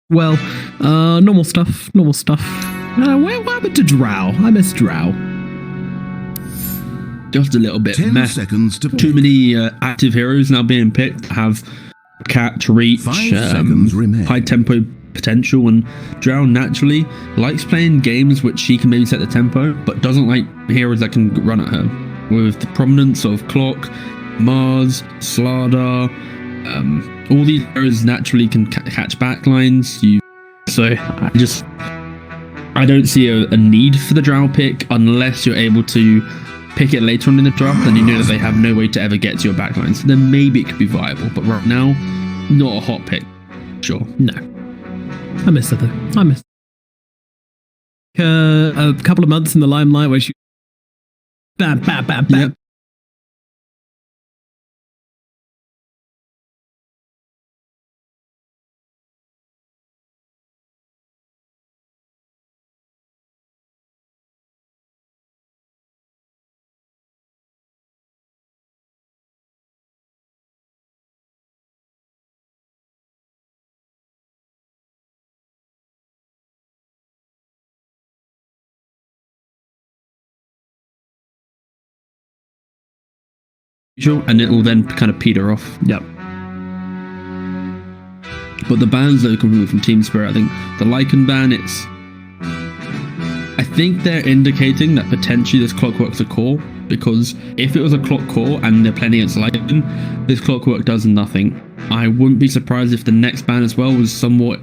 Well, normal stuff. Normal stuff. What happened to Drow? I miss Drow. Just a little bit. 10 seconds to Too many active heroes now being picked. Have catch, reach, 5 seconds remain. high tempo potential, and Drow naturally likes playing games which she can maybe set the tempo, but doesn't like heroes that can run at her. With the prominence of Clock, Mars, Slardar, all these heroes naturally can catch backlines. I don't see a need for the Drow pick unless you're able to pick it later on in the draft and you know that they have no way to ever get to your backlines. Then maybe it could be viable, but right now, not a hot pick. Sure. No. I miss her though. I miss a couple of months in the limelight where she bam, bam, bam, bam. Yep. And it will then kind of peter off. Yep. But the bans that come from Team Spirit, I think the Lycan ban, I think they're indicating that potentially this Clockwork's a core, because if it was a Clock core and they're playing against Lycan, this Clockwork does nothing. I wouldn't be surprised if the next ban as well was somewhat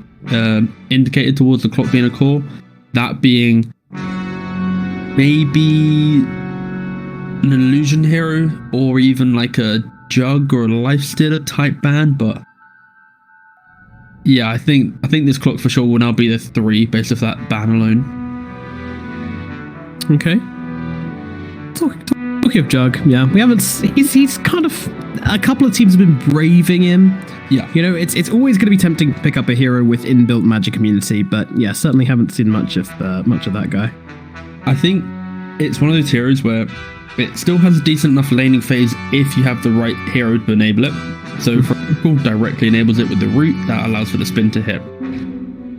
indicated towards the Clock being a core, that being maybe an illusion hero or even like a Jug or a Lifestealer type ban. But yeah, I think this Clock for sure will now be the 3 based off that ban alone. Okay. Talking of Jug, yeah, we haven't. He's kind of, a couple of teams have been braving him. Yeah, you know, it's always going to be tempting to pick up a hero with inbuilt magic immunity, but yeah, certainly haven't seen much of that guy. I think it's one of those heroes where it still has a decent enough laning phase if you have the right hero to enable it. So for example, directly enables it with the root that allows for the spin to hit.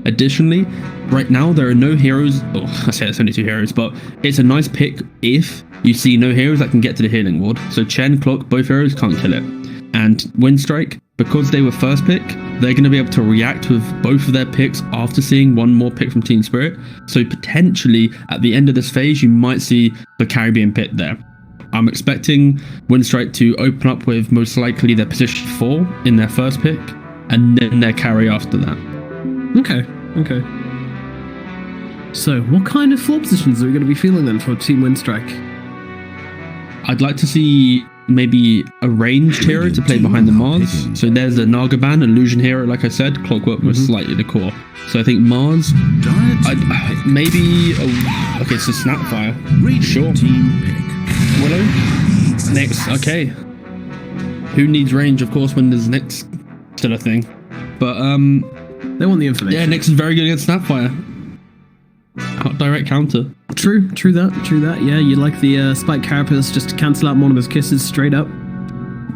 Additionally, right now there are no heroes, I say it's only 2 heroes, but it's a nice pick if you see no heroes that can get to the healing ward. So Chen, Clock, both heroes can't kill it. And Windstrike, because they were first pick, they're going to be able to react with both of their picks after seeing one more pick from Team Spirit. So potentially at the end of this phase, you might see the Caribbean pick there. I'm expecting Windstrike to open up with most likely their position 4 in their first pick, and then their carry after that. Okay. So what kind of floor positions are we going to be feeling then for Team Windstrike? I'd like to see maybe a ranged hero to play behind the Mars. So there's a Nagaban, illusion hero, like I said. Clockwork was slightly the core. So I think Mars, maybe, okay, so Snapfire, sure. Willow, Nyx, okay. Who needs range, of course, when there's Nyx still a thing. But, they want the information. yeah, Nyx is very good against Snapfire. Direct counter. True that. Yeah, you like the Spike Carapace just to cancel out one of his kisses straight up.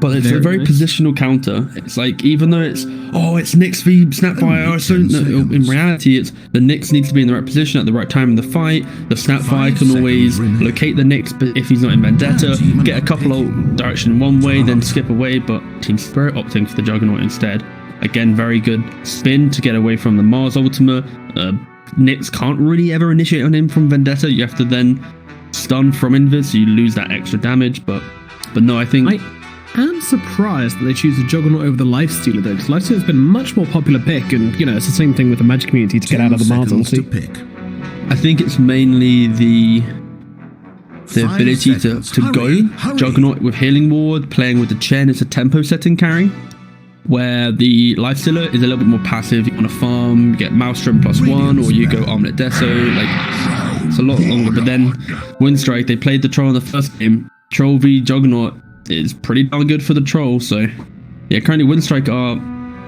But it's a very nice positional counter. It's like, even though it's Nyx v Snapfire, so in reality, it's the Nyx needs to be in the right position at the right time in the fight. The Snapfire can always locate the Nyx, but if he's not in Vendetta, get a couple of direction one way, then skip away. But Team Spirit opting for the Juggernaut instead. Again, very good spin to get away from the Mars Ultima. Nyx can't really ever initiate on him from Vendetta. You have to then stun from Invis, so you lose that extra damage. But no, I think I'm surprised that they choose the Juggernaut over the Lifestealer though, because Lifestealer's been a much more popular pick, and you know it's the same thing with the magic community to get out of the Mars ulti. I think it's mainly the ability to go Juggernaut with healing ward, playing with the Chen is a tempo setting carry, where the Lifestealer is a little bit more passive. You want to farm, get Maelstrom +1, or you go Armlet Deso, like it's a lot longer. But then Windstrike, they played the Troll in the first game. Troll v Juggernaut is pretty darn good for the Troll. So yeah, currently Windstrike are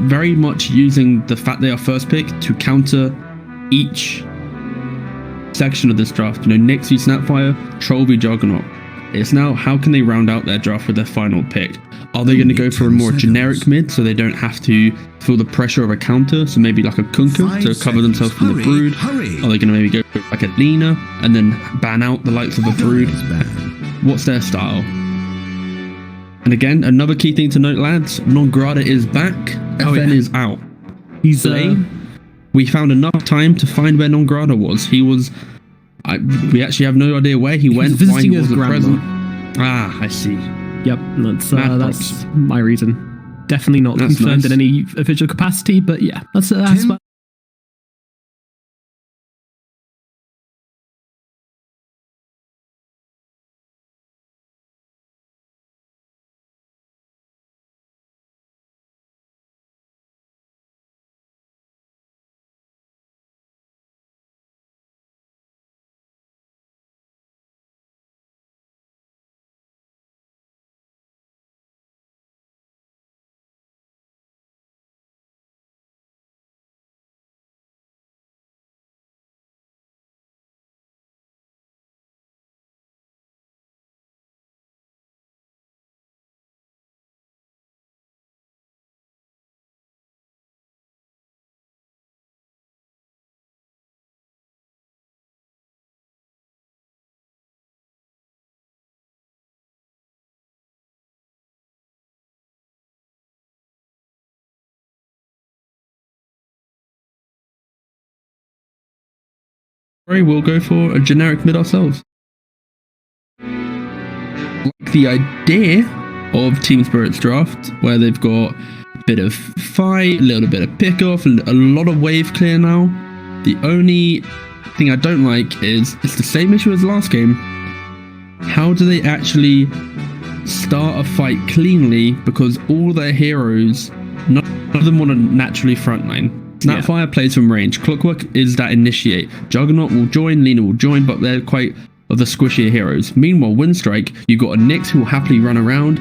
very much using the fact they are first pick to counter each section of this draft. You know, Nyx v Snapfire, Troll v Juggernaut. It's now how can they round out their draft with their final pick. Are they going to go for a more generic mid so they don't have to feel the pressure of a counter? So maybe like a Kunkka to cover themselves from the Brood. Are they going to maybe go for like a Lina and then ban out the likes of a Brood? What's their style? And again, another key thing to note, lads, Nongrada is back, FN is out. He's we found enough time to find where Nongrada was. He was... we actually have no idea where he went, why he wasn't present. Ah, I see. Yep, that's my reason. Definitely not confirmed in any official capacity, but yeah, that's what. We'll go for a generic mid ourselves. Like the idea of Team Spirit's draft, where they've got a bit of fight, a little bit of pick off, and a lot of wave clear now. The only thing I don't like is it's the same issue as last game. How do they actually start a fight cleanly? Because all their heroes, none of them want to naturally frontline. Snapfire plays from range. Clockwork is that initiate. Juggernaut will join, Lina will join, but they're quite of the squishier heroes. Meanwhile, Windstrike, you've got a Nyx who will happily run around,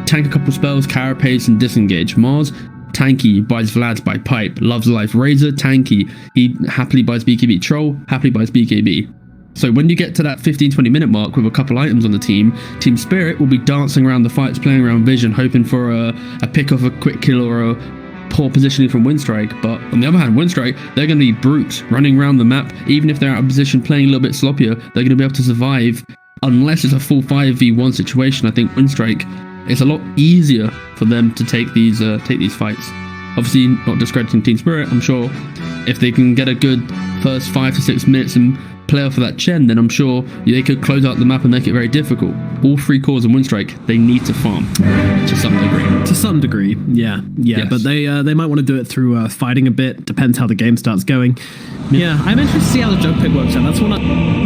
tank a couple spells, carapace and disengage. Mars, tanky, buys Vlad's by pipe, loves life. Razor, tanky, he happily buys BKB. Troll, happily buys BKB. So when you get to that 15-20 minute mark with a couple items on the team, Team Spirit will be dancing around the fights, playing around vision, hoping for a pick off, a quick kill, or a poor positioning from Windstrike. But on the other hand, Windstrike, they're going to be brutes running around the map. Even if they're out of position, playing a little bit sloppier, they're going to be able to survive unless it's a full 5v1 situation. I think Windstrike, it's a lot easier for them to take these fights. Obviously, not discrediting Team Spirit. I'm sure if they can get a good first 5 to 6 minutes and play off of that Chen, then I'm sure they could close out the map and make it very difficult. All 3 cores in Windstrike, they need to farm to some degree. To some degree, yeah. Yes. But they might want to do it through fighting a bit. Depends how the game starts going. Yeah, I'm interested to see how the Jug pick works out. That's one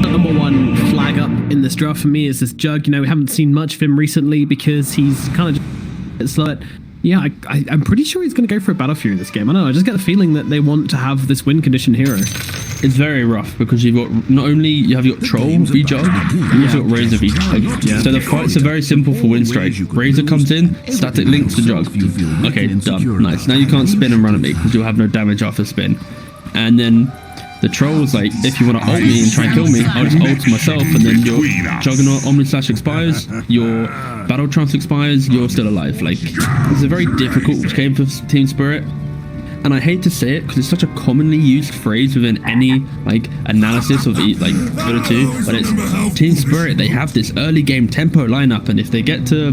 number one flag up in this draft for me is this Jug. You know, we haven't seen much of him recently because he's kind of slow. Yeah, I'm pretty sure he's going to go for a Battle Fury in this game. I don't know, I just get the feeling that they want to have this win condition hero. It's very rough because you've got not only you have your Troll v Jug, you also got Razor v Jug. Yeah. So the fights are very simple for Windstrike. Razor comes in, static links to Jug. Okay, done. Nice. Now you can't spin and run at me because you'll have no damage after spin. And then the Troll's like, if you want to ult me and try and kill me, I'll just ult myself, and then your Juggernaut Omni Slash expires, your Battle Trance expires, you're still alive. Like, it's a very difficult game for Team Spirit. And I hate to say it because it's such a commonly used phrase within any like analysis of like BO2, but it's Team Spirit. They have this early game tempo lineup, and if they get to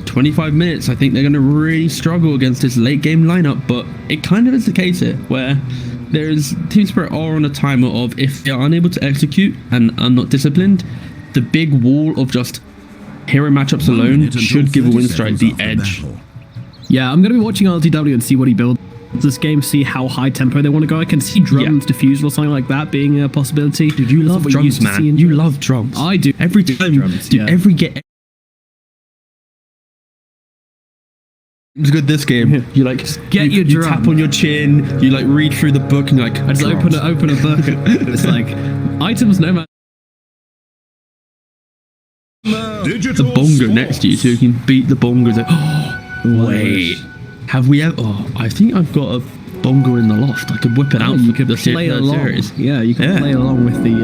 25 minutes, I think they're going to really struggle against this late game lineup. But it kind of is the case here, where there's Team Spirit are on a timer of if they are unable to execute and are not disciplined, the big wall of just hero matchups alone should give a Windstrike the edge. Yeah, I'm going to be watching LTW and see what he builds this game, see how high tempo they want to go. I can see drums, diffusal or something like that being a possibility. Dude, you love drums, man. You love drums. I do. Every time. Drums, dude, every game. It's good this game. You like get your drum. You tap on your chin, you like read through the book and you're like, I just open a book. It's like items no matter. The bongo next to you so you can beat the bongos. Oh, wait. Have we ever? Oh, I think I've got bongo in the loft. I could whip it out. You for could the play third along. series. Yeah, you can play along with the.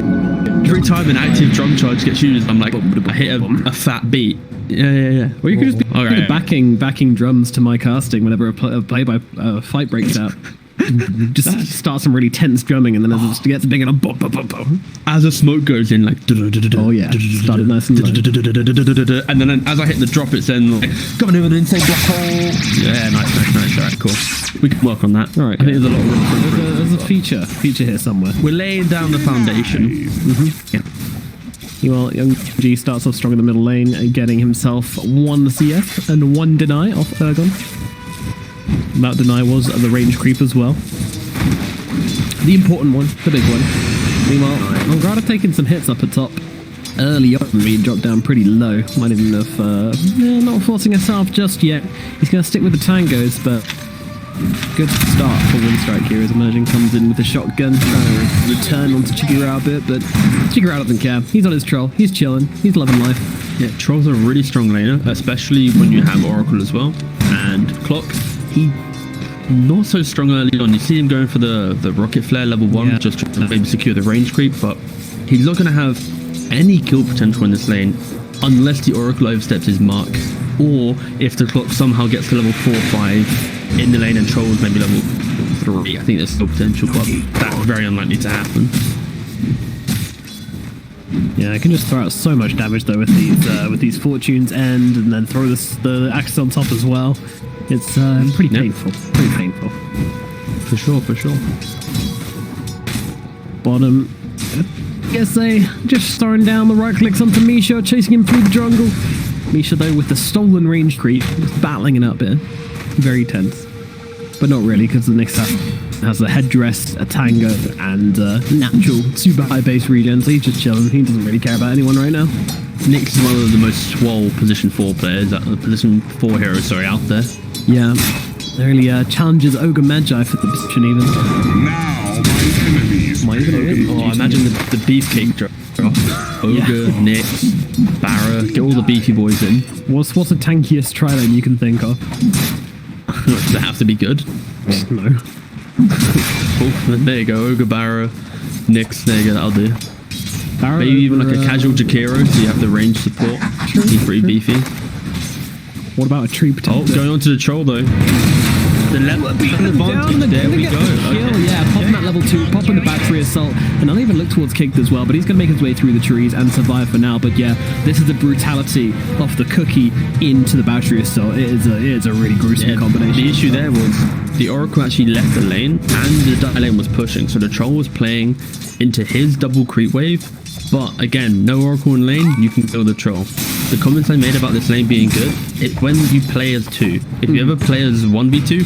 Every time an active drum charge gets used, I'm like, I hit a fat beat. Yeah. Or you could just be Okay. backing drums to my casting whenever a fight breaks out. Just start some really tense drumming, and then as it gets bigger, As the smoke goes in, like, oh yeah, start it nice and low. and then as I hit the drop, it's then like, going over the insane black hole. Yeah, nice. All right, cool. We can work on that. All right, I think there's a lot of room for improvement. there's a feature here somewhere. We're laying down the foundation. Yeah. Well, young G starts off strong in the middle lane, getting himself 1 CS and 1 deny off Ergon. That deny was the range creep as well. The important one, the big one. Meanwhile, Angrada taking some hits up at top early on, being dropped down pretty low. Might even have not forcing herself just yet. He's going to stick with the tangos, but good start for Windstrike here as Emerging comes in with a shotgun, trying to return onto Chigurao a bit, but Chigurao doesn't care. He's on his troll, he's chilling, he's loving life. Yeah, Troll's a really strong laner, especially when you have Oracle as well. And Clock, he not so strong early on. You see him going for the rocket flare level 1, just trying to maybe secure the range creep, but he's not going to have any kill potential in this lane unless the Oracle oversteps his mark, or if the Clock somehow gets to level 4 or 5 in the lane and Trolls maybe level 3. I think there's still potential, but that's very unlikely to happen. Yeah, I can just throw out so much damage though with these fortunes and then throw the axe on top as well. It's pretty painful. Pretty painful. For sure. Bottom. I guess they just throwing down the right clicks onto Misha, chasing him through the jungle. Misha though with the stolen range creep, just battling it up here. Very tense. But not really, because the Nyx has a headdress, a tango, and natural super high base regen, so he's just chilling. He doesn't really care about anyone right now. Nyx is one of the most swole position 4 players, position 4 heroes, out there. Yeah, really challenges Ogre Magi for the position even. Now my enemies. I imagine the beefcake drop. Ogre, Nyx, Barra, get all the beefy boys in. What's the tankiest tri-lane you can think of? Does it have to be good? No. Oh, there you go, Ogre, Barra, Nyx, there you go, that'll do. Barra Maybe even like a casual Jakiro, so you have the range support. He's pretty beefy. What about a tree protector? Oh, going on to the troll though. The level advantage, there we go. Okay. Yeah, popping that level 2, popping the battery assault, and I'll even look towards Kicked as well, but he's going to make his way through the trees and survive for now. But yeah, this is the brutality of the cookie into the battery assault. It is a really gruesome combination. The issue there was the Oracle actually left the lane and the die lane was pushing, so the troll was playing into his double creep wave. But again, no Oracle in lane, you can kill the troll. The comments I made about this lane being good, it's when you play as 2. If you ever play as 1v2,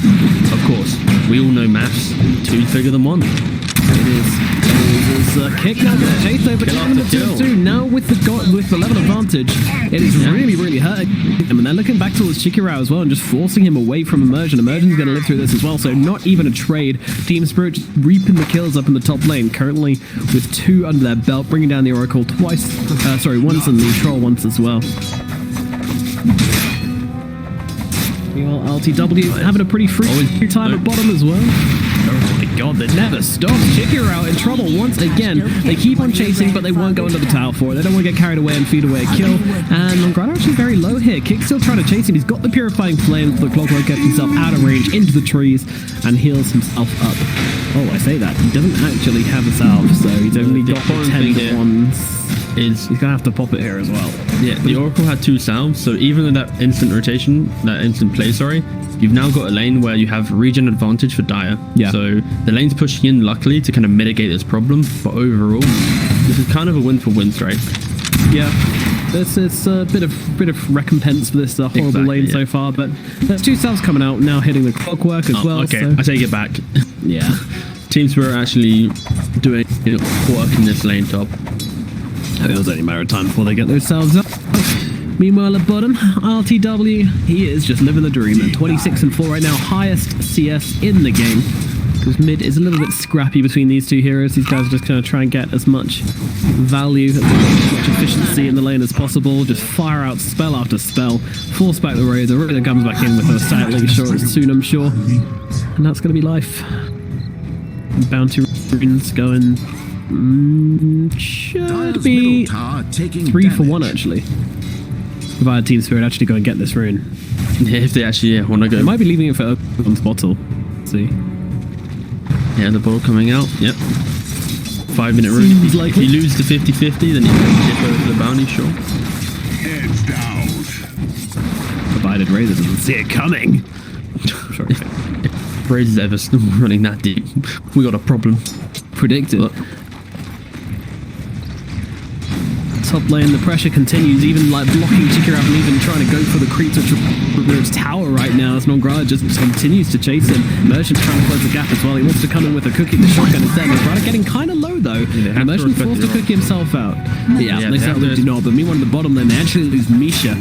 of course, we all know maths, 2's bigger than 1. It is Kick now going to chase over the 2. Now with the level advantage, it is really hurting him. And they're looking back towards Chikirao as well and just forcing him away from Immersion. Immersion's going to live through this as well, so not even a trade. Team Spirit just reaping the kills up in the top lane, currently with 2 under their belt, bringing down the Oracle once and the Troll once as well. LTW having a pretty free time at bottom as well. Oh my god, they never stop. Chikirao in trouble once again. They keep on chasing, but they won't go into the tower for it. They don't want to get carried away and feed away a kill. And Longrado actually very low here. Kick's still trying to chase him. He's got the Purifying Flame. The Clockwork gets himself out of range into the trees and heals himself up. Oh, I say that. He doesn't actually have a salve, so he's only got 10 ones. He's going to have to pop it here as well. Yeah, the Oracle had 2 salves, so even with that instant rotation, that instant play, you've now got a lane where you have regen advantage for Dire. Yeah. So the lane's pushing in, luckily, to kind of mitigate this problem, but overall, this is kind of a win for Windstrike. Yeah. It's a bit of recompense for this horrible lane so far, but there's 2 salves coming out, now hitting the Clockwork as well. Okay, so. I take it back. Yeah. Team Spirit actually doing work in this lane top. I think it was only a matter of time before they get those salves up. Meanwhile at bottom, RTW, he is just living the dream at 26 and 4 right now, highest CS in the game. Because mid is a little bit scrappy between these 2 heroes. These guys are just going to try and get as much value, as much efficiency in the lane as possible. Just fire out spell after spell, force back the Razor. Razor comes back in with a slightly short soon, I'm sure. and that's going to be life. Bounty runes going... should be 3 for 1, actually. Provide Team Spirit actually go and get this rune. Yeah, if they actually want to go. They might be leaving it for Open's bottle. Let's see. Yeah, the ball coming out. Yep. 5-minute rune. If you lose the 50-50, then you can dip over the bounty, sure. Heads down. Provided Razor doesn't see it coming. Sorry. If Razor's ever still running that deep, we got a problem. Predicted. Look. Top lane, the pressure continues, even like blocking Chikirap and even trying to go for the creep to Revere's tower right now as Nongrada just continues to chase him. Merchant trying to close the gap as well. He wants to come in with a cookie the shotgun instead. Nongrada getting kind of low though. Yeah, Merchant forced to cookie himself out. Yeah, they certainly do not. But meanwhile, in the bottom lane, they actually lose Misha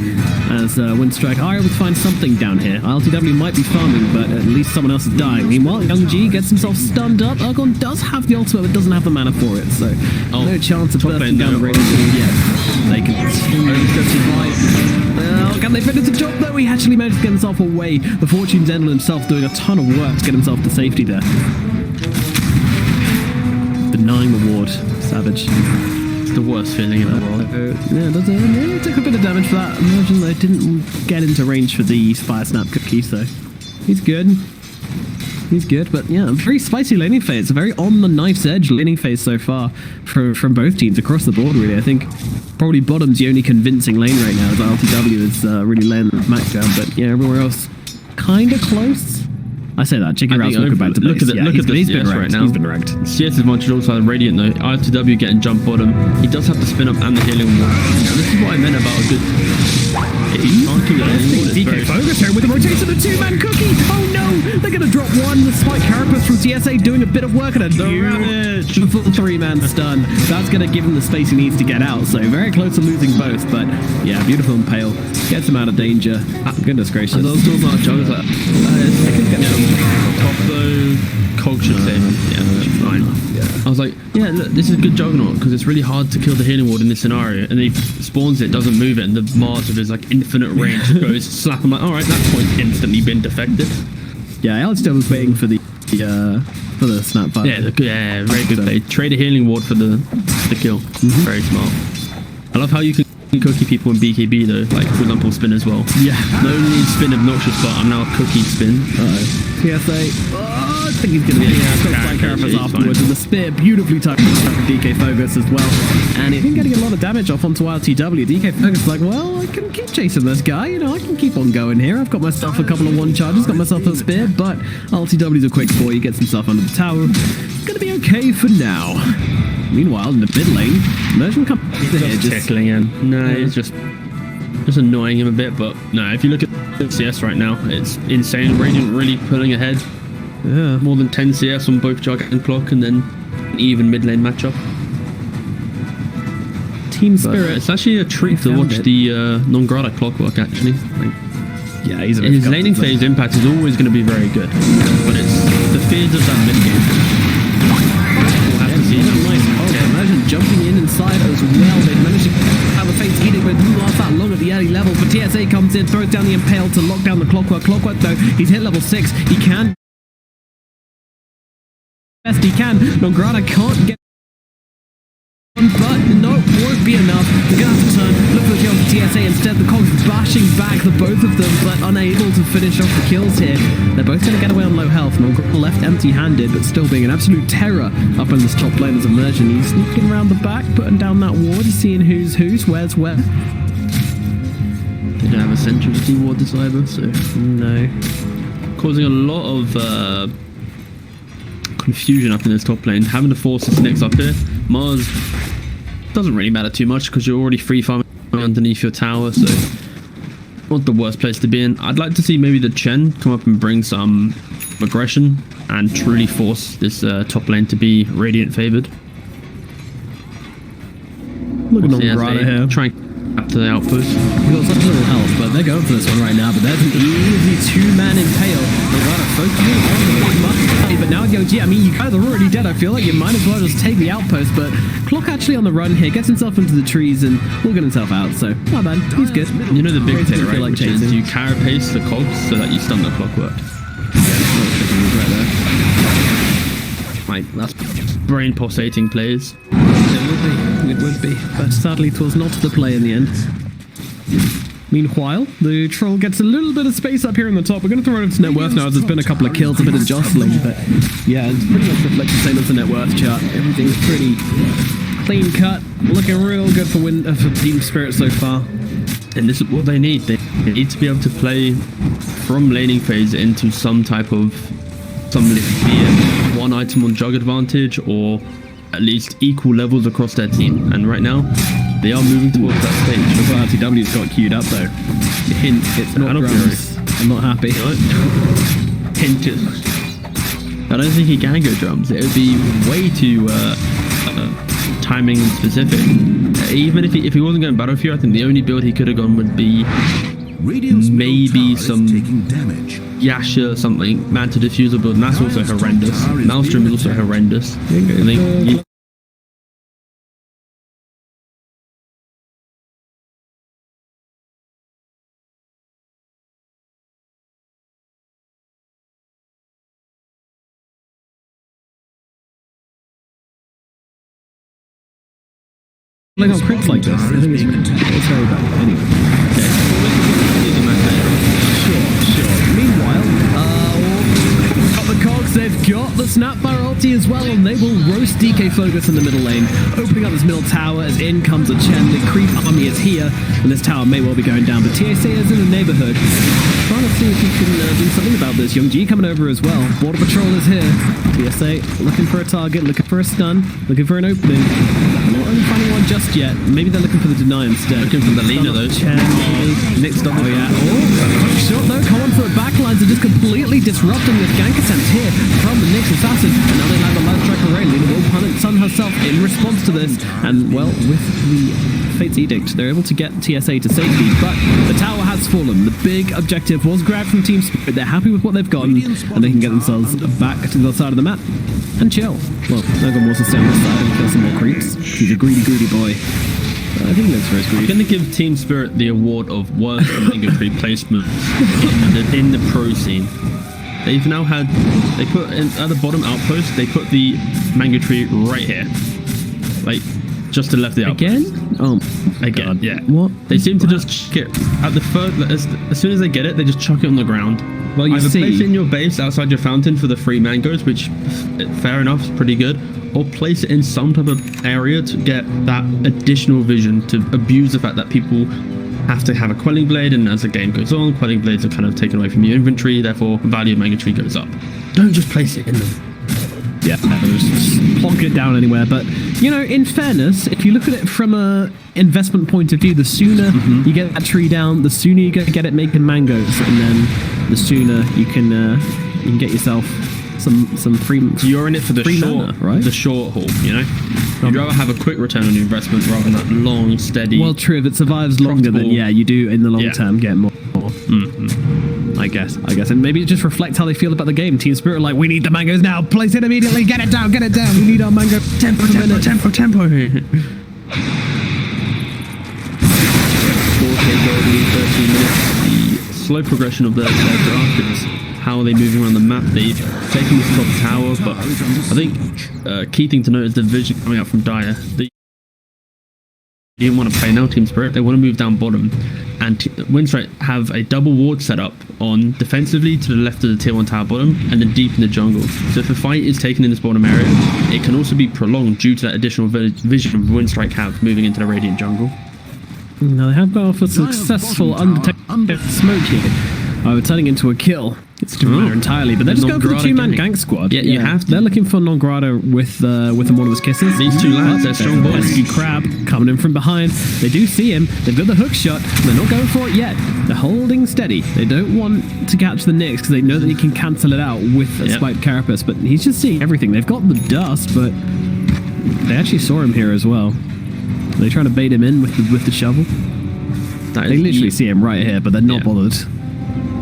as Windstrike are able to find something down here. LTW might be farming, but at least someone else is dying. Meanwhile, Young G gets himself stunned up. Urgon does have the ultimate, but doesn't have the mana for it, so no chance of bursting down the range yet. They can survive. Can they finish the job though? He actually managed to get himself away. The Fortune's Endel himself doing a ton of work to get himself to safety there. Denying the ward. Savage. It's the worst feeling in the world. Yeah, took a bit of damage for that. Imagine they didn't get into range for the Fire Snap cookie, so he's good. He's good, but yeah, very spicy laning phase. A very on the knife's edge laning phase so far from both teams across the board, really. I think probably bottom's the only convincing lane right now as LTW is really laying the smack down, but yeah, everywhere else kind of close. I say that. Chicken Rouse walking back to base. Look at he's been CS wrecked. right now. He's been wrecked. CS is much also on Radiant though. RTW getting jump bottom. He does have the spin up and the healing wall. Now, this is what I meant about a good... He can't keep that healing wall. DK Focus here with the rotation of the 2-man cookie. Oh no! They're going to drop one. The Spike Carapace from CSA doing a bit of work and a beautiful 3-man stun. That's going to give him the space he needs to get out. So very close to losing both. But yeah, beautiful and pale. Gets him out of danger. Goodness gracious. I was talking about Jugger's like, I can get top though. Cog should save him. Yeah, fine. Yeah. I was like, yeah, look, this is a good Juggernaut because it's really hard to kill the healing ward in this scenario. And then he spawns it, doesn't move it, and the Mars with his like infinite range goes slap. I'm like, all right, that point's instantly been defected. Yeah, Alex was waiting for the snap button. Yeah, very good play. Trade a healing ward for the kill. Very smart. I love how you can cookie people in BKB though, like for example spin as well. Yeah. Not only spin obnoxious, but I'm now cookie spin. PSA. I think he's gonna be Spike Carapace afterwards, and the spear beautifully tucked for DK Focus as well. And he's been getting a lot of damage off onto RTW. DK Focus is like, well, I can keep chasing this guy, you know, I can keep on going here. I've got myself a couple of one charges, got myself a spear, but RTW's a quick boy, he gets himself under the tower. It's gonna be okay for now. Meanwhile, in the mid lane, Merchant comes here just tickling him. No, it's just annoying him a bit, but no, if you look at CS right now, it's insane. Radiant really pulling ahead. Yeah. More than 10 CS on both Jug and Clock, and then an even mid lane matchup. Team Spirit. But it's actually a treat to watch the Nongrada Clockwork, actually. Like, yeah, his laning phase impact is always going to be very good, but it's the fears of that mid game. Imagine jumping in inside as well. They've managed to have a face eating, but it didn't last that long at the early level. But TSA comes in, throws down the Impale to lock down the Clockwork. Clockwork, though, he's hit level 6. He can. Best he can. Nongrada can't get. But no, won't be enough. They're going to have to turn, look for the kill for TSA. Instead, the Cogs bashing back the both of them, but unable to finish off the kills here. They're both going to get away on low health. Nongrada left empty-handed, but still being an absolute terror up in this top lane as Emergent. He's sneaking around the back, putting down that ward, seeing who's, where's where. They don't have a central steam ward this either, so no. Causing a lot of confusion up in this top lane. Having to force this next up here. Mars doesn't really matter too much because you're already free farming underneath your tower, so not the worst place to be in. I'd like to see maybe the Chen come up and bring some aggression and truly force this top lane to be Radiant favored. Look at Nongrada here. Try and up to the outpost. We've got such little health, but they're going for this one right now. But there's an easy 2-man Impale. Nongrada focusing on the big money. But now Yoji, I mean, you guys are already dead. I feel like you might as well just take the outpost. But Clock actually on the run here, gets himself into the trees and will get himself out. So, not bad. He's good. You know the big thing, right? Like Which is you carapace the cogs so that you stun the Clockwork. right there. Right, that's brain pulsating plays. It would be. But sadly, it was not the play in the end. Meanwhile, the troll gets a little bit of space up here in the top. We're going to throw it over to net worth now, as there's been a couple of kills, a bit of jostling, but yeah, it's pretty much reflects the same as the net worth chart. Everything's pretty clean cut, looking real good for Team Spirit so far. And this is what they need. They need to be able to play from laning phase into some type of, be it one item on jug advantage or at least equal levels across their team. And right now, they are moving towards that stage. The RTW's got queued up though. Hint, it's not drums. I'm not happy. Hint it. I don't think he can go drums. It would be way too timing specific. Even if he wasn't going Battlefield, I think the only build he could have gone would be maybe some Yasha something, Manta Diffuser build, and that's also horrendous. Maelstrom is also horrendous. I think like on crits like this. I think it's very bad. Anyway. Sure. Meanwhile, we've got the cogs, they've got the Snapfire ulti as well, and they will roast DK Focus in the middle lane, opening up this middle tower as in comes a Chen. The creep army is here, and this tower may well be going down, but TAC is in the neighborhood. Trying to see if he can do something about this. Young G coming over as well. Border Patrol is here. TSA looking for a target, looking for a stun, looking for an opening. Not really finding one just yet. Maybe they're looking for the deny instead. Looking for the Lena though. Chen, next up. Oh yeah. Quick shot though. Come on for the backlines are just completely disrupting this gank attempt here from the Nyx assassin. And now they land the Windstrike array. Lena will punish Sun herself in response to this. And well, with the Fate's Edict, they're able to get TSA to safety, but the tower has fallen. The big objective was grabbed from Team Spirit. They're happy with what they've gotten, and they can get themselves back to the other side of the map and chill. Well, they've got more to stay on this side and kill some more creeps. He's a greedy boy. I think that's very greedy. I'm going to give Team Spirit the award of worst Mango Tree placement in the pro scene. They've now had, they put in, at the bottom outpost, they put the Mango Tree right here. Like, just to the left of the outpost. Again? Oh, again, God. yeah. What? They seem to just chuck it at the first, as soon as they get it, they just chuck it on the ground. Well, you Either see, place it in your base outside your fountain for the free mangoes, which, fair enough, is pretty good, or place it in some type of area to get that additional vision, to abuse the fact that people have to have a quelling blade, and as the game goes on, quelling blades are kind of taken away from your inventory, therefore value of mango tree goes up. Don't just place it in them. Yeah, just plonk it down anywhere. But, you know, in fairness, if you look at it from a investment point of view, the sooner you get that tree down, the sooner you're going to get it making mangoes, and then the sooner you can get yourself some free. You're in it for the short, mana, right? The short haul, you know. You'd rather have a quick return on your investment rather than that long, steady. Well, true. If it survives longer, then yeah, you do in the long term get more. I guess, and maybe it just reflects how they feel about the game. Team Spirit are like, we need the mangoes now. Place it immediately. Get it down. We need our mango. Tempo. 4K gold in 13 minutes. The slow progression of their draft is how are they moving around the map. They've taken this top tower, but I think key thing to note is the vision coming out from Dire. They didn't want to play now, Team Spirit. They want to move down bottom, and Windstrike have a double ward set up on defensively to the left of the tier 1 tower bottom and then deep in the jungle. So if a fight is taken in this bottom area, it can also be prolonged due to that additional vision Windstrike have moving into the Radiant jungle. Now they have gone for successful undetected smoke here. We're turning into a kill. It's a matter entirely, but they're just going for the two-man gank squad. Yeah, you have to. They're looking for Non-Grata with one of his kisses. These two lads, they're strong boys. Pesky Crab coming in from behind. They do see him. They've got the hook shot. They're not going for it yet. They're holding steady. They don't want to catch the Nyx because they know that he can cancel it out with a spiked carapace, but he's just seeing everything. They've got the dust, but they actually saw him here as well. They trying to bait him in with the shovel. They literally see him right here, but they're not bothered.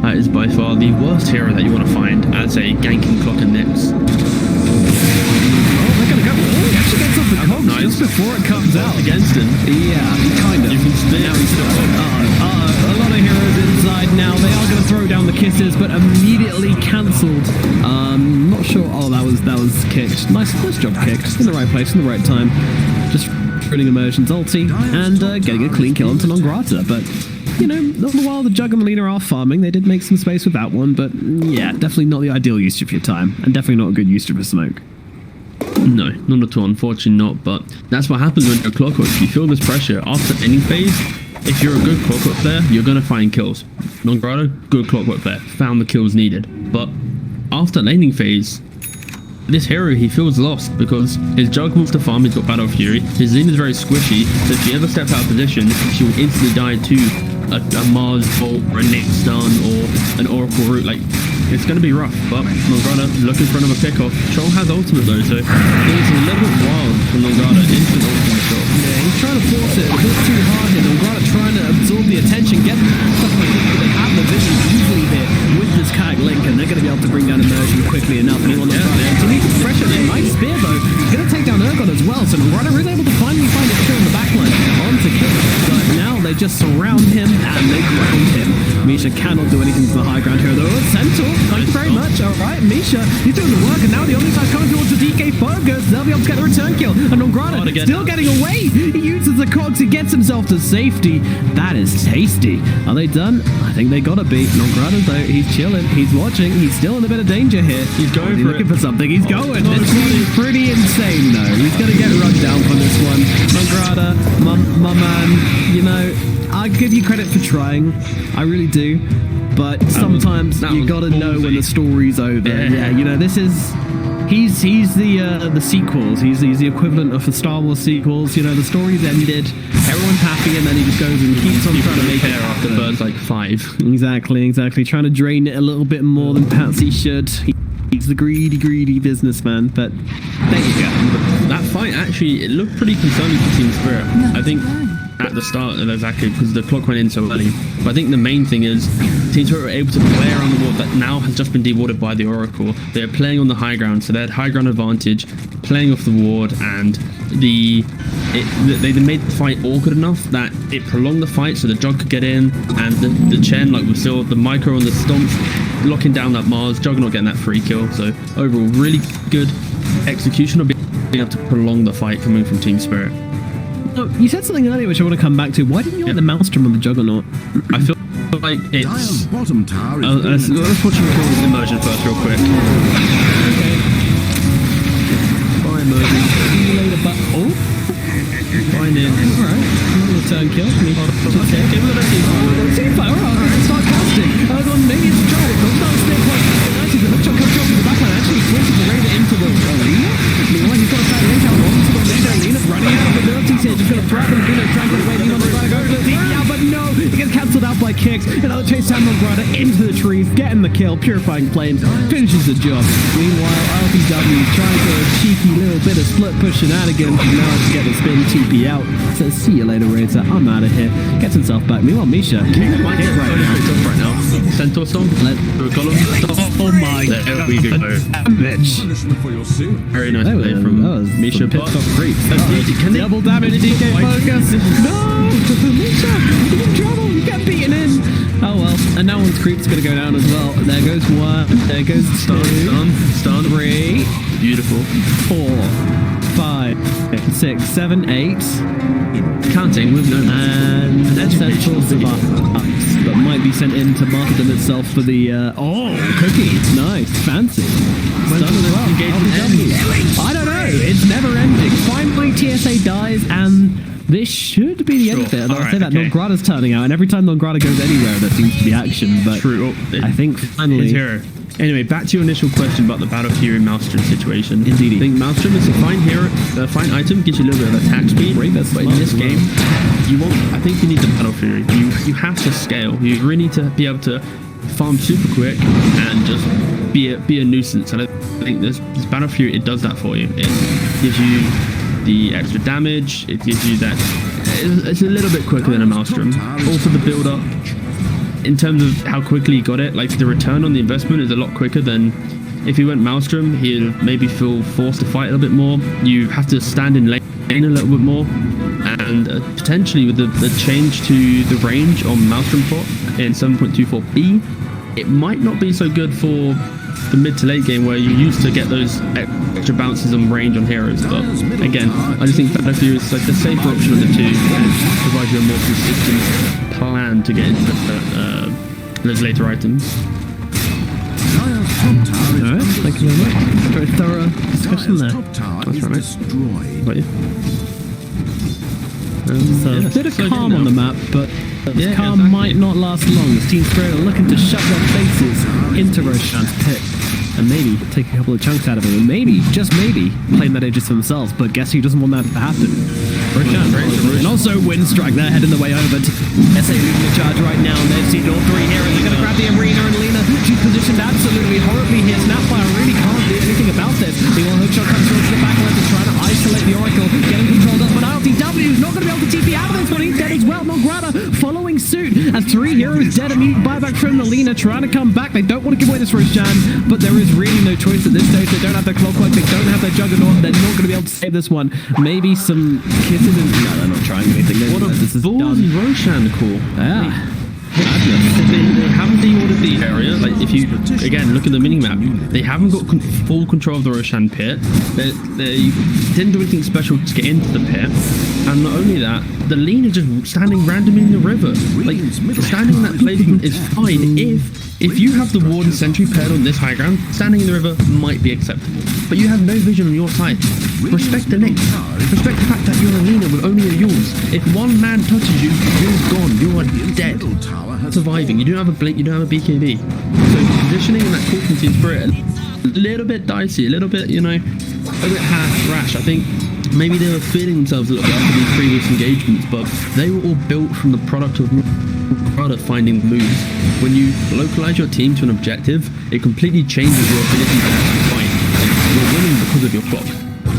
That is by far the worst hero that you want to find as a ganking clock and Nyx. Oh, they're going to go. Oh, he actually gets off the cogs just before it comes out. Against him. Yeah, kind of. You can spin out. A lot of heroes inside now. They are going to throw down the kisses, but immediately cancelled that was kicked. Nice job kicked. In the right place, in the right time. Just running Immersion's ulti and getting a clean kill onto Nongrata. But, you know, all the while the Jug and the Lina are farming, they did make some space with that one. But yeah, definitely not the ideal use of your time. And definitely not a good use of a smoke. No, not at all. Unfortunately not. But that's what happens when you're Clockwork. If you feel this pressure after any phase, if you're a good Clockwork player, you're going to find kills. Nongrata, good Clockwork player, found the kills needed. But after laning phase, this hero, he feels lost because his Jug wants to farm, he's got Battle Fury, his Lina is very squishy, so if she ever steps out of position, she will instantly die to a Mars Bolt or a Nick Stun or an Oracle Root. Like, it's going to be rough, but Nongrata looking for another pickoff. Troll has ultimate though, so it's a little bit wild from Nongrata. Instant ultimate shot. Yeah, he's trying to force it a bit too hard here. Nongrata trying to absorb the attention, get stuff like this, but they have the vision easily here with this Kag Link, and they're going to be able to bring down Immersion quickly enough. And he wants to continue to pressure him. Nice spear though. He's going to take down Urgot as well, so Nongrata is able to finally find his kill in the backline onto kill. But now they just surround him and they ground him. Misha cannot do anything to the high ground here though. Centaur, thank you very much. Alright, Misha, he's doing the work, and now the only side coming towards the DK focus, they'll be able to get the return kill. And Nongrata still getting away. He uses the cogs, he gets himself to safety. That is tasty. Are they done? I think they gotta be. Nongrata though, he's chilling, he's watching, he's still in a bit of danger here. He's going for looking for something. He's going. This is pretty insane though. He's gonna get run down from this one. Nongrata, my man, you know, I give you credit for trying. I really do. But sometimes you gotta know when the story's over. Yeah, you know, this is... He's the sequels. He's the equivalent of the Star Wars sequels. You know, the story's ended, everyone's happy, and then he just goes and keeps on trying to make it after Bird's like 5. Exactly. Trying to drain it a little bit more than Patsy should. He's the greedy businessman. But there you go. That fight actually, it looked pretty concerning for Team Spirit. I think at the start, exactly, because the clock went in so early. But I think the main thing is Team Spirit were able to play around the ward that now has just been dewarded by the Oracle. They're playing on the high ground, so they had high ground advantage, playing off the ward, and they made the fight awkward enough that it prolonged the fight so the Jug could get in, and the Chen, like, was still the micro on the stomps, locking down that Mars, Juggernaut getting that free kill. So overall, really good execution of being able to prolong the fight coming from Team Spirit. Oh, you said something earlier which I want to come back to. Why didn't you want the Maelstrom on the Juggernaut? I feel like it's... Dire's bottom tower let's watch him kill his Immersion first real quick. Okay. Bye, Immersion. See you later, but... Oh! Find in. Alright. Return kill. Okay. Give him a Teamfire. Alright, start casting. Maybe it's a job. Don't stay quite. Actually, the Chug comes from the backline. Actually, forces the Raider into the Lina. Meanwhile, he's got a side link out onto the Lina. Lina's running out of abilities here. Just going to threaten Lina, trying to get away. Lina on the side goes to the DP out, but no. He gets cancelled out by kicks. Another chase down Nongrata into the trees, getting the kill. Purifying Flames finishes the job. Meanwhile, LPW trying to cheeky little bit of split push shenanigans. Now to get the spin TP out. Says, see you later, Raider. I'm out of here. Gets himself back. Meanwhile, Misha kicking my hit right now. Centaur Stomp. Oh my god. There we go. Damage. Very nice play from Misha. Double damage, DK focus. No! Misha, he's in trouble. You get beaten in. Oh well. And now one's creep's going to go down as well. There goes one. There goes two. Stun. 3. Beautiful. 4. 5, 6, 7, 8. Counting with no and Central Survivors, but might be sent in to market itself for the cookie. Nice, fancy. Done as well. I don't know. It's never ending. Finally, TSA dies, and this should be the end of it. I'll say that Nongrata's turning out, and every time Nongrata goes anywhere, there seems to be action. But I think finally. Anyway, back to your initial question about the Battle Fury Maelstrom situation. Indeed. I think Maelstrom is a fine hero, a fine item, gives you a little bit of attack speed. But in this game, I think you need the Battle Fury. You have to scale. You really need to be able to farm super quick and just be a nuisance. And I think this Battle Fury, it does that for you. It gives you the extra damage. It gives you that. It's a little bit quicker than a Maelstrom. Also the build up. In terms of how quickly he got it, like the return on the investment is a lot quicker than if he went Maelstrom. He'll maybe feel forced to fight a little bit more. You have to stand in lane a little bit more, and potentially with the change to the range on Maelstrom Pot in 7.24B, it might not be so good for the mid to late game where you used to get those extra bounces and range on heroes. But again, I just think Battlefield is like the safer option of the two and provides you a more consistent plan to get into those later items. Alright, thank you very much. Very thorough discussion there. That's right, mate. Got you. So a bit of calm on the map, but this calm might not last long. As Team Spirit are looking to shove their faces into Roshan's pit and maybe take a couple of chunks out of him, and maybe, just maybe, claim that Aegis for themselves. But guess who doesn't want that to happen? Roshan, and also Windstrike. They're heading the way over to SA leading the charge right now, and they've seen all three heroes. They're going to grab the arena, and Lena, she's positioned absolutely horribly here. Snapfire really can't do anything about this. The all hookshot comes through to the back left to try to isolate the Oracle, getting controlled up, but RTW is not going to be able to TP out of this one. He's dead as well. Nograda following suit as three heroes dead. Immediate buyback from the Lena, trying to come back. They don't want to give away this Roshan, but there is really no choice at this stage. They don't have their Clockwork, they don't have their Juggernaut. They're not going to be able to save this one. Maybe some kisses and... No, they're not trying anything. What a ballsy Roshan call. Yeah. They haven't deordered the area. Like, if you again look at the minimap, they haven't got full control of the Roshan pit. They didn't do anything special to get into the pit, and not only that, the Lena just standing randomly in the river. Like, standing in that placement is fine if you have the ward and sentry paired on this high ground. Standing in the river might be acceptable, but you have no vision on your side. Respect the link. Respect the fact that you're a Lena with only a yours. If one man touches you, you're gone. You are dead. Surviving. You don't have a blink. You don't have a BKB. So positioning in that core from Team Spirit a little bit dicey, a little bit, you know, a bit rash. I think maybe they were feeling themselves a little bit after these previous engagements, but they were all built from the product of finding moves. When you localize your team to an objective, it completely changes your ability to actually fight. You're winning because of your clock,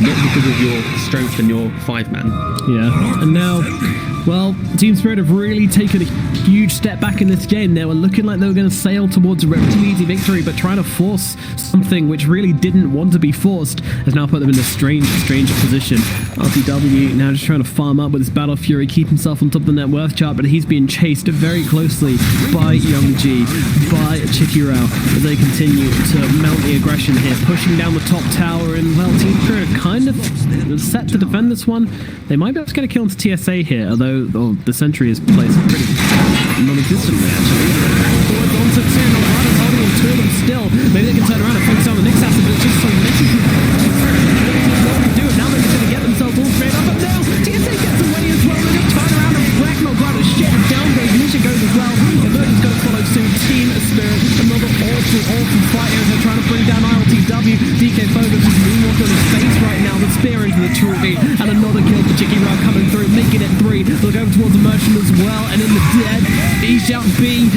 not because of your strength and your 5-man. Yeah, and now, well, Team Spirit have really taken a huge step back in this game. They were looking like they were going to sail towards a relatively easy victory, but trying to force something which really didn't want to be forced has now put them in a strange position. RTW now just trying to farm up with his Battle Fury, keep himself on top of the net worth chart, but he's being chased very closely by Young G, by Chikirao, as they continue to mount the aggression here, pushing down the top tower, and well, Team Spirit kind of set to defend this one. They might be able to get a kill into TSA here, although the sentry is placed pretty non-existently, actually. Forward on to two, Nograda's holding on two of them still. Maybe they can turn around and focus on the next asset, but it's just so messy. What can do it? Now they're just going to get themselves all straight up, but now TSA gets away as well. They're going to turn around and wreck Nograda's shit, and down goes Misha goes as well. Emergen's going to follow suit. Team Spirit, another awful fight here as they're trying to bring down ILTW. DK Fogus is moonwalk on his face right now, the spear into the trophy, and another kill for Chikirao coming through, making it 3. Look over towards the merchant as well, and in the dead, E shout B.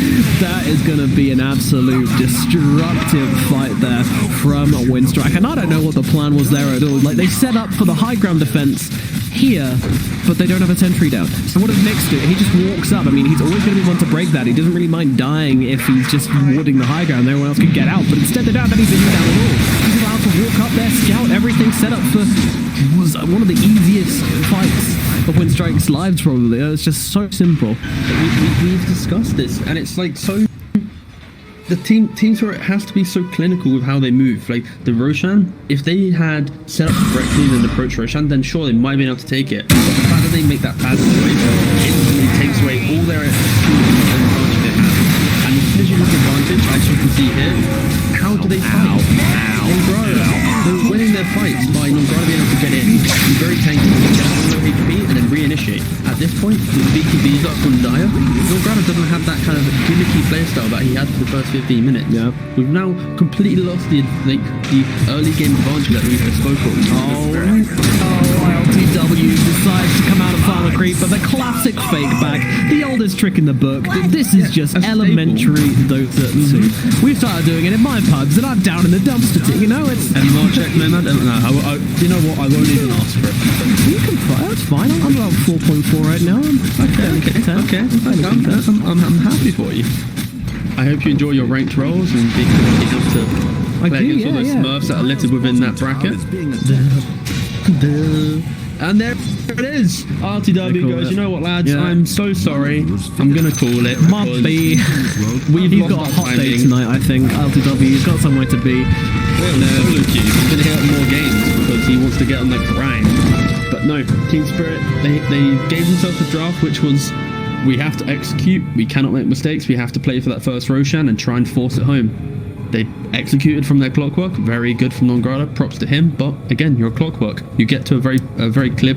That is going to be an absolute destructive fight there from Windstrike, and I don't know what the plan was there at all. Like, they set up for the high ground defense here, but they don't have a sentry down. So what does Nix do? He just walks up. I mean, he's always going to be one to break that. He doesn't really mind dying if he's just warding the high ground. Everyone else can get out, but instead they don't have any vision down at all. He's allowed to walk up there, scout everything, set up for was one of the easiest fights of Windstrike's lives, probably. It's just so simple. We've discussed this, and it's like so... The teams where it has to be so clinical with how they move. Like the Roshan, if they had set up correctly and approached Roshan, then sure, they might have been able to take it. But the fact that they make that bad choice instantly takes away all their advantage they have. And the synergy advantage, as you can see here, how do they fight? Nograda. They're winning their fights by Nograda being able to get in, be very tanky, get low HP, and then reinitiate. At this point, with BKBs up on Dire, Nograda doesn't have that kind of gimmicky playstyle that he had for the first 15 minutes. Yeah. We've now completely lost the early game advantage that we spoke of. ILTW decides to come out of Farmer Creep, but the classic fake back, the oldest trick in the book. This is just elementary Dota 2. We've started doing it in my pubs, and I'm down in the dumpster, you know, it's... Any more check, man? No, you know what, I won't even ask for it. You can try, that's fine, I'm about 4.4 right now. Okay. I'm happy for you. I hope you enjoy your ranked rolls and being able to play against all those Smurfs that are littered within that bracket. And there it is. RTW goes, you know what, lads? Yeah. I'm so sorry. I'm going to call it. Might be. We've He's lost got a our hot day timing. tonight, I think. LTW, he's got somewhere to be. Solo queue. He's going to hit up more games because he wants to get on the grind. But no, Team Spirit, they gave themselves a draft which was, we have to execute, we cannot make mistakes, we have to play for that first Roshan and try and force it home. They executed from their clockwork, very good from Nongrada, props to him, but again, you're a clockwork. You get to a very clear